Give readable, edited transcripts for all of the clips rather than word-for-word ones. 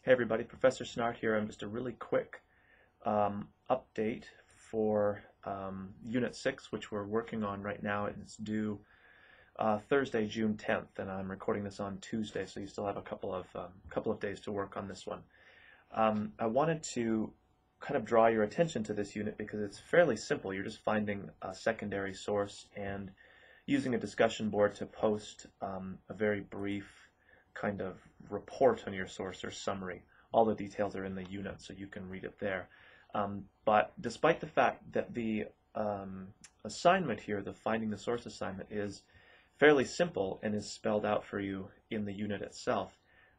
Hey everybody, Professor Snart here. I'm just a really quick update for Unit 6, which we're working on right now. It's due Thursday, June 10th, and I'm recording this on Tuesday, so you still have a couple of days to work on this one. I wanted to kind of draw your attention to this unit because it's fairly simple. You're just finding a secondary source and using a discussion board to post a very brief kind of report on your source or summary. All the details are in the unit, so you can read it there. But despite the fact that the assignment here, the finding the source assignment, is fairly simple and is spelled out for you in the unit itself,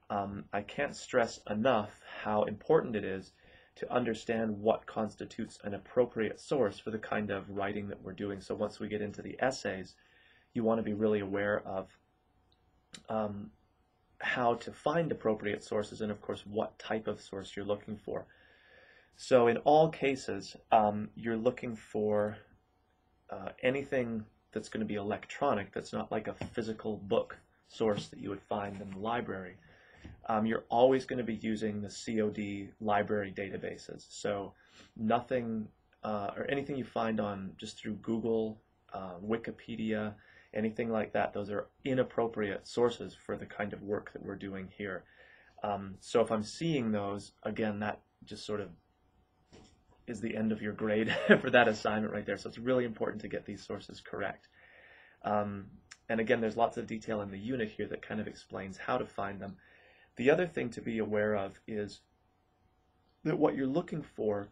I can't stress enough how important it is to understand what constitutes an appropriate source for the kind of writing that we're doing. So once we get into the essays, you want to be really aware of how to find appropriate sources and, of course, what type of source you're looking for. So in all cases, you're looking for anything that's going to be electronic, that's not like a physical book source that you would find in the library. You're always going to be using the COD library databases. So nothing or anything you find on just through Google, Wikipedia, anything like that, those are inappropriate sources for the kind of work that we're doing here. So if I'm seeing those, again, that just sort of is the end of your grade for that assignment right there. So it's really important to get these sources correct. And again, there's lots of detail in the unit here that kind of explains how to find them. The other thing to be aware of is that what you're looking for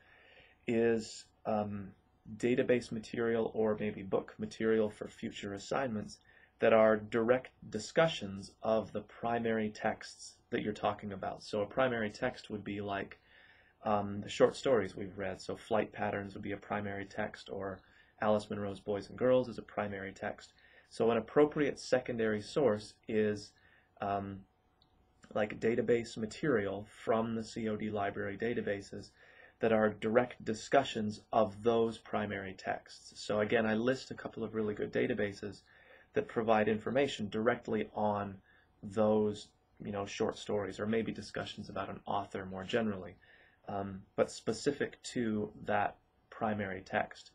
is database material or maybe book material for future assignments that are direct discussions of the primary texts that you're talking about. So a primary text would be like the short stories we've read. So Flight Patterns would be a primary text, or Alice Munro's Boys and Girls is a primary text. So an appropriate secondary source is like database material from the COD library databases that are direct discussions of those primary texts. So again, I list a couple of really good databases that provide information directly on those, short stories, or maybe discussions about an author more generally, but specific to that primary text.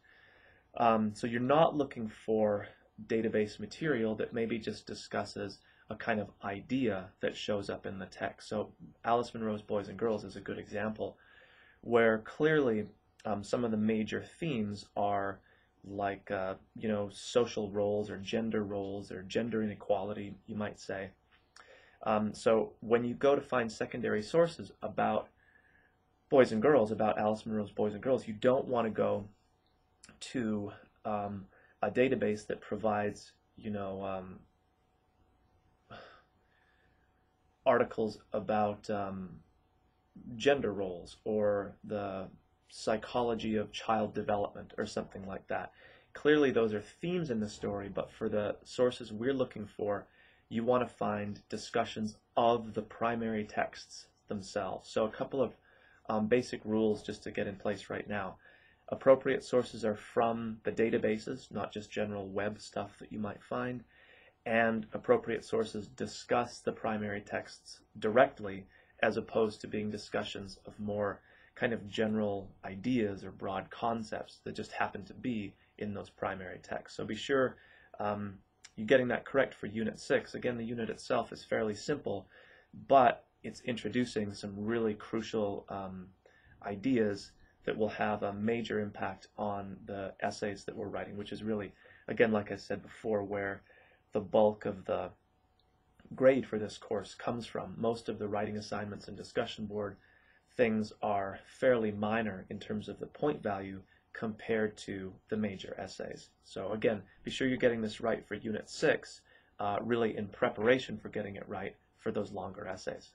So you're not looking for database material that maybe just discusses a kind of idea that shows up in the text. So Alice Munro's Boys and Girls is a good example, where clearly some of the major themes are like, social roles or gender inequality, you might say. So when you go to find secondary sources about Boys and Girls, about Alice Munro's Boys and Girls, you don't want to go to a database that provides, articles about gender roles or the psychology of child development or something like that. Clearly those are themes in the story, but for the sources we're looking for, you want to find discussions of the primary texts themselves. So a couple of basic rules just to get in place right now. Appropriate sources are from the databases, not just general web stuff that you might find, and appropriate sources discuss the primary texts directly, as opposed to being discussions of more kind of general ideas or broad concepts that just happen to be in those primary texts. So be sure you're getting that correct for Unit 6. Again, the unit itself is fairly simple, but it's introducing some really crucial ideas that will have a major impact on the essays that we're writing, which is really, again, like I said before, where the bulk of the grade for this course comes from. Most of the writing assignments and discussion board things are fairly minor in terms of the point value compared to the major essays. So again, be sure you're getting this right for Unit 6, really in preparation for getting it right for those longer essays.